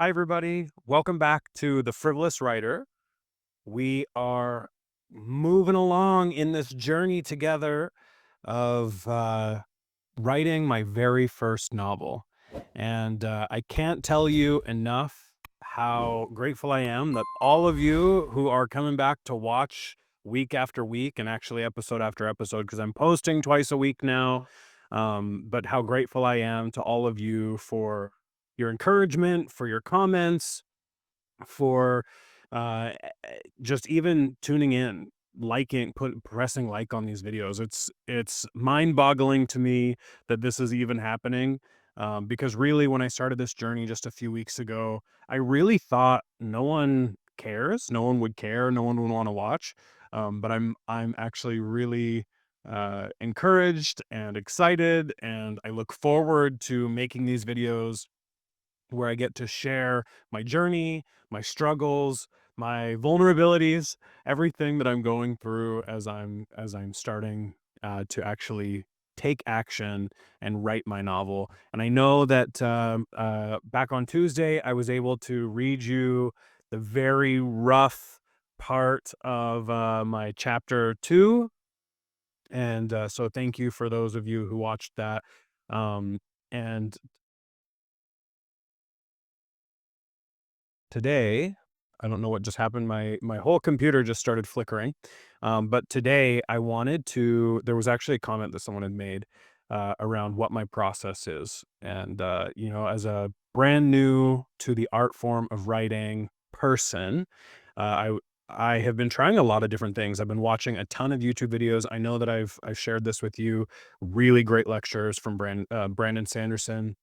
Hi, everybody. Welcome back to The Frivolous Writer. We are moving along in this journey together of writing my very first novel. And I can't tell you enough how grateful I am that all of you who are coming back to watch week after week and actually episode after episode, because I'm posting twice a week now. But how grateful I am to all of you for your encouragement, for your comments, for just even tuning in, pressing like on these videos. It's mind-boggling to me that this is even happening. Because really, when I started this journey just a few weeks ago, I really thought no one cares, no one would care, no one would want to watch. But I'm actually really encouraged and excited, and I look forward to making these videos where I get to share my journey, my struggles, my vulnerabilities, everything that I'm going through as I'm starting to actually take action and write my novel. And I know that back on Tuesday, I was able to read you the very rough part of my chapter 2. And so thank you for those of you who watched that. And today, I don't know what just happened. My whole computer just started flickering. But today I wanted to there was actually a comment that someone had made around what my process is. And as a brand new to the art form of writing person, I have been trying a lot of different things. I've been watching a ton of YouTube videos. I know that I've shared this with you. Really great lectures from Brandon Sanderson.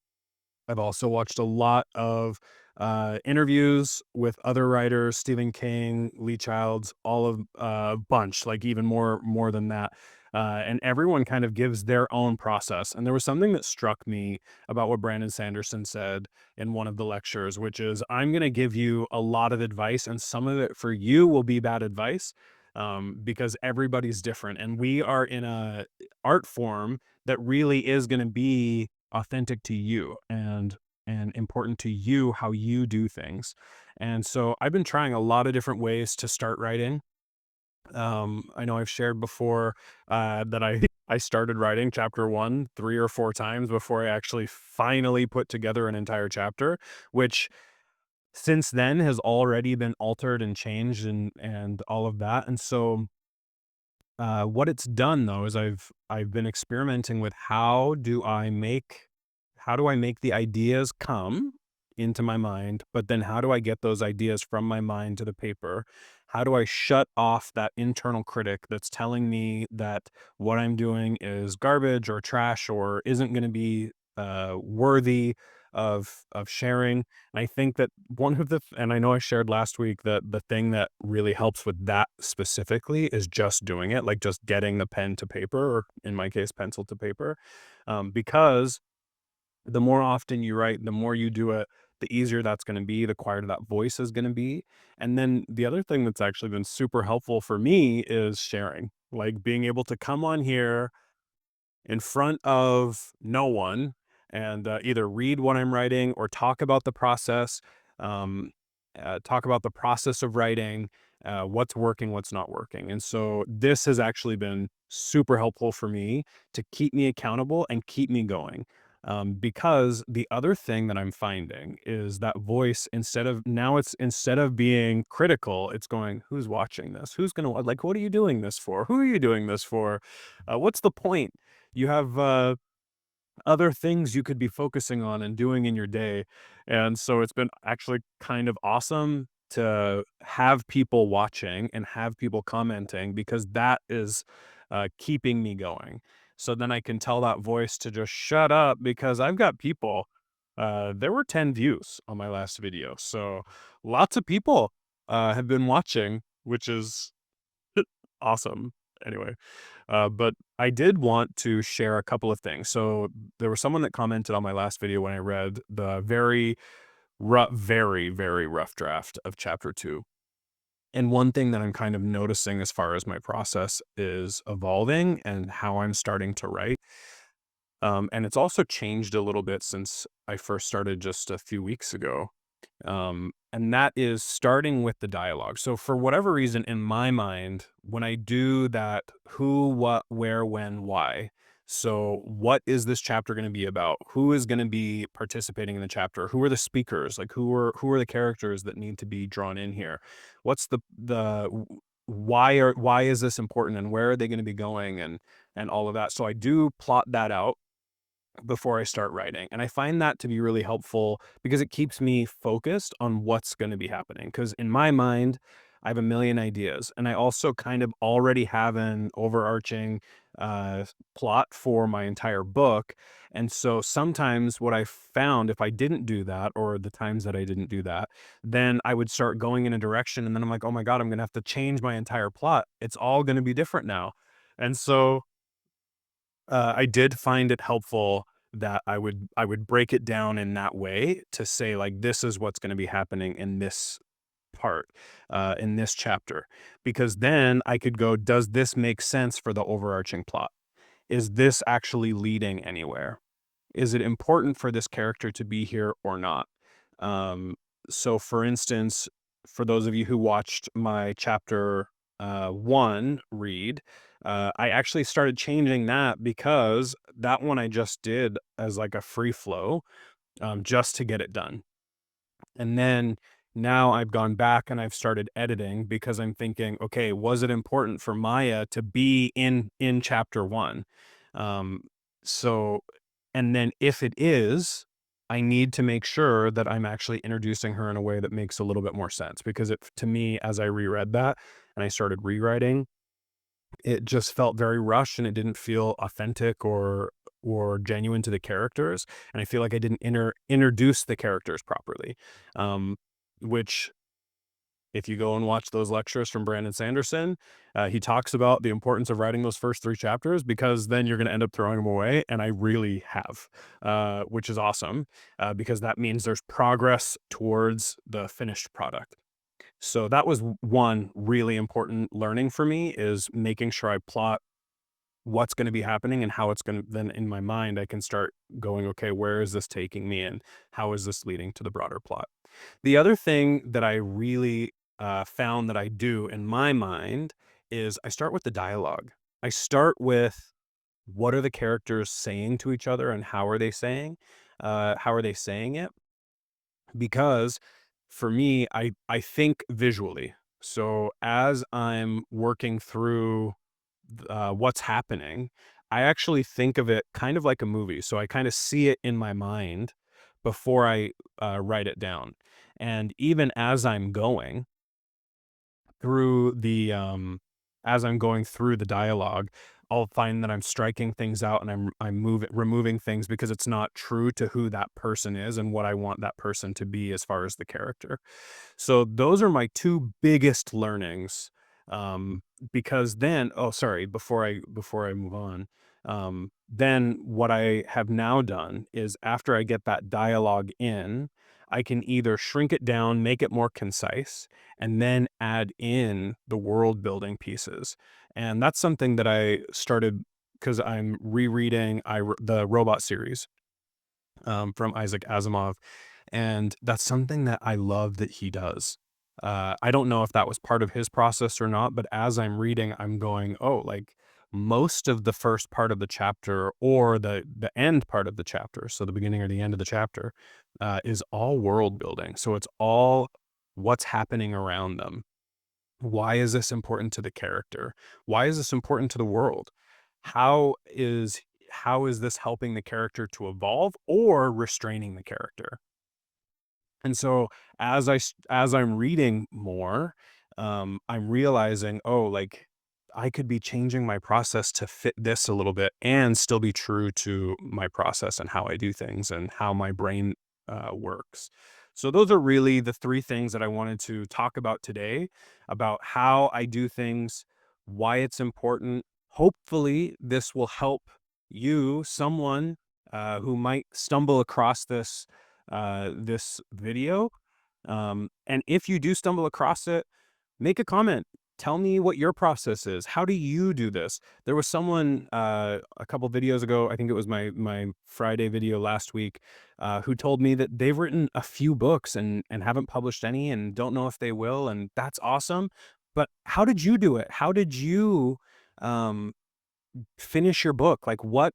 I've also watched a lot of interviews with other writers, Stephen King, Lee Childs, all of bunch, like even more than that. And everyone kind of gives their own process. And there was something that struck me about what Brandon Sanderson said in one of the lectures, which is, I'm going to give you a lot of advice, and some of it for you will be bad advice, because everybody's different, and we are in a art form that really is going to be authentic to you and important to you, how you do things. And so I've been trying a lot of different ways to start writing. I know I've shared before that I started writing chapter 1 3 or 4 times before I actually finally put together an entire chapter, which since then has already been altered and changed and all of that. And so what it's done though is I've been experimenting with how do I make the ideas come into my mind, but then how do I get those ideas from my mind to the paper? How do I shut off that internal critic that's telling me that what I'm doing is garbage or trash or isn't going to be worthy of sharing? And I think that and I know I shared last week that the thing that really helps with that specifically is just doing it, like just getting the pen to paper, or in my case, pencil to paper. Because the more often you write, the more you do it, the easier that's going to be, the quieter that voice is going to be. And then the other thing that's actually been super helpful for me is sharing, like being able to come on here in front of no one and either read what I'm writing or um, talk about the process of writing, what's working, what's not working. And so this has actually been super helpful for me to keep me accountable and keep me going. Because the other thing that I'm finding is that voice, instead of being critical, it's going, who's watching this? Who's going to, like, what are you doing this for? Who are you doing this for? What's the point? You have other things you could be focusing on and doing in your day. And so it's been actually kind of awesome to have people watching and have people commenting, because that is keeping me going. So then I can tell that voice to just shut up, because I've got people. There were 10 views on my last video. So lots of people have been watching, which is awesome. Anyway, but I did want to share a couple of things. So there was someone that commented on my last video when I read the very, very rough draft of chapter 2. And one thing that I'm kind of noticing as far as my process is evolving and how I'm starting to write. And it's also changed a little bit since I first started just a few weeks ago. And that is starting with the dialogue. So for whatever reason, in my mind, when I do that, who, what, where, when, why. So what is this chapter going to be about? Who is going to be participating in the chapter? Who are the speakers? Like who are the characters that need to be drawn in here? What's why is this important, and where are they going to be going, and all of that. So I do plot that out before I start writing. And I find that to be really helpful because it keeps me focused on what's going to be happening. Because in my mind, I have a million ideas. And I also kind of already have an overarching uh, plot for my entire book. And so sometimes what I found, if I didn't do that, or the times that I didn't do that, then I would start going in a direction. And then I'm like, oh my God, I'm going to have to change my entire plot. It's all going to be different now. And so I did find it helpful that I would break it down in that way to say, like, this is what's going to be happening in this part, in this chapter, because then I could go, does this make sense for the overarching plot? Is this actually leading anywhere? Is it important for this character to be here or not? Um, so, for instance, for those of you who watched my chapter one read, I actually started changing that because that one I just did as like a free flow, just to get it done. And then now I've gone back and I've started editing because I'm thinking, okay, was it important for Maya to be in chapter one? Um, so, and then if it is, I need to make sure that I'm actually introducing her in a way that makes a little bit more sense, because it, to me, as I reread that and I started rewriting, it just felt very rushed and it didn't feel authentic or genuine to the characters, and I feel like I didn't introduce the characters properly. Um, which, if you go and watch those lectures from Brandon Sanderson, he talks about the importance of writing those first 3 chapters, because then you're gonna end up throwing them away, and I really have, which is awesome, because that means there's progress towards the finished product. So that was one really important learning for me, is making sure I plot what's going to be happening and how it's going to, then in my mind I can start going, okay, where is this taking me, and how is this leading to the broader plot? The other thing that I really found that I do in my mind is I start with the dialogue. I start with, what are the characters saying to each other, and how are they saying it? Because for me, I think visually. So as I'm working through what's happening, I actually think of it kind of like a movie. So I kind of see it in my mind before I write it down. And even through the as I'm going through the dialogue, I'll find that I'm striking things out, and I'm removing things because it's not true to who that person is and what I want that person to be as far as the character. So those are my 2 biggest learnings, because then, oh, sorry, before I move on, then what I have now done is, after I get that dialogue in, I can either shrink it down, make it more concise, and then add in the world building pieces. And that's something that I started because I'm rereading the Robot series, from Isaac Asimov, and that's something that I love that he does. I don't know if that was part of his process or not, but as I'm reading, I'm going, oh, like, most of the first part of the chapter, or the end part of the chapter, so the beginning or the end of the chapter, is all world building. So it's all what's happening around them. Why is this important to the character? Why is this important to the world? How is how is this helping the character to evolve or restraining the character? And so as I'm reading more, I'm realizing, oh, like, I could be changing my process to fit this a little bit and still be true to my process and how I do things and how my brain works. So those are really the 3 things that I wanted to talk about today, about how I do things, why it's important. Hopefully, this will help you, someone who might stumble across this video. And if you do stumble across it, make a comment. tell me what your process is. How do you do this? There was someone a couple videos ago, I think it was my Friday video last week, who told me that they've written a few books and haven't published any and don't know if they will, and that's awesome. But how did you do it? How did you um, finish your book? Like what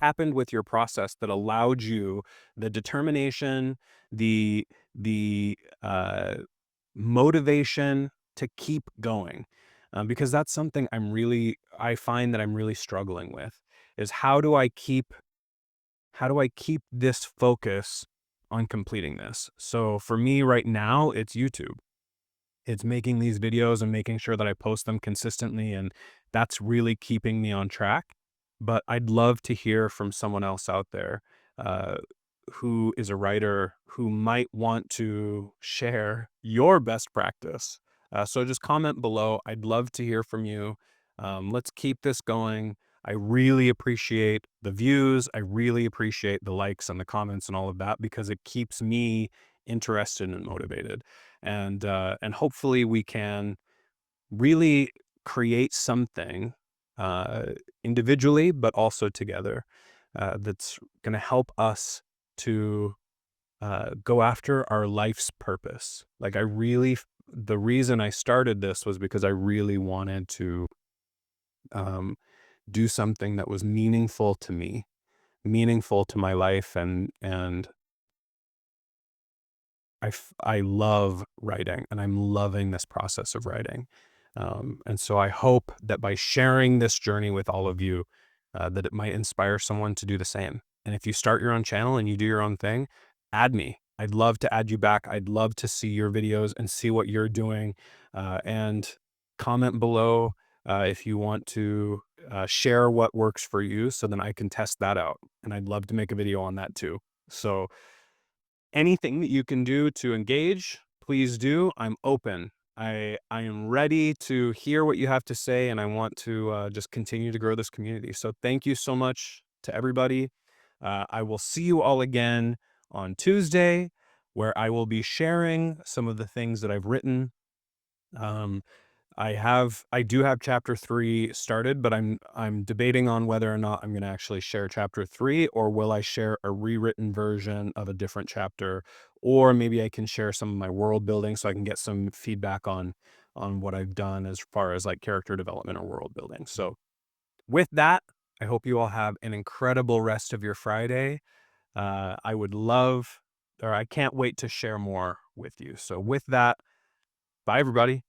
happened with your process that allowed you the determination, the motivation to keep going? Because that's something I find that I'm really struggling with is how do I keep this focus on completing this? So for me right now, it's YouTube. It's making these videos and making sure that I post them consistently, and that's really keeping me on track. But I'd love to hear from someone else out there uh, who is a writer who might want to share your best practice. So just comment below. I'd love to hear from you. Let's keep this going. I really appreciate the views. I really appreciate the likes and the comments and all of that because it keeps me interested and motivated. And hopefully we can really create something uh, individually, but also together that's going to help us to go after our life's purpose. Like the reason I started this was because I really wanted to um, do something that was meaningful to me, meaningful to my life, and I love writing and I'm loving this process of writing. And so I hope that by sharing this journey with all of you, that it might inspire someone to do the same. And if you start your own channel and you do your own thing, add me. I'd love to add you back. I'd love to see your videos and see what you're doing. And comment below if you want to share what works for you so then I can test that out. And I'd love to make a video on that too. So anything that you can do to engage, please do. I'm open. I am ready to hear what you have to say, and I want to just continue to grow this community. So thank you so much to everybody. I will see you all again on Tuesday, where I will be sharing some of the things that I've written. Um, I do have chapter 3 started, but I'm debating on whether or not I'm going to actually share chapter 3, or will I share a rewritten version of a different chapter, or maybe I can share some of my world building so I can get some feedback on what I've done as far as like character development or world building. So with that, I hope you all have an incredible rest of your Friday. I would love, or I can't wait to share more with you. So with that, bye everybody.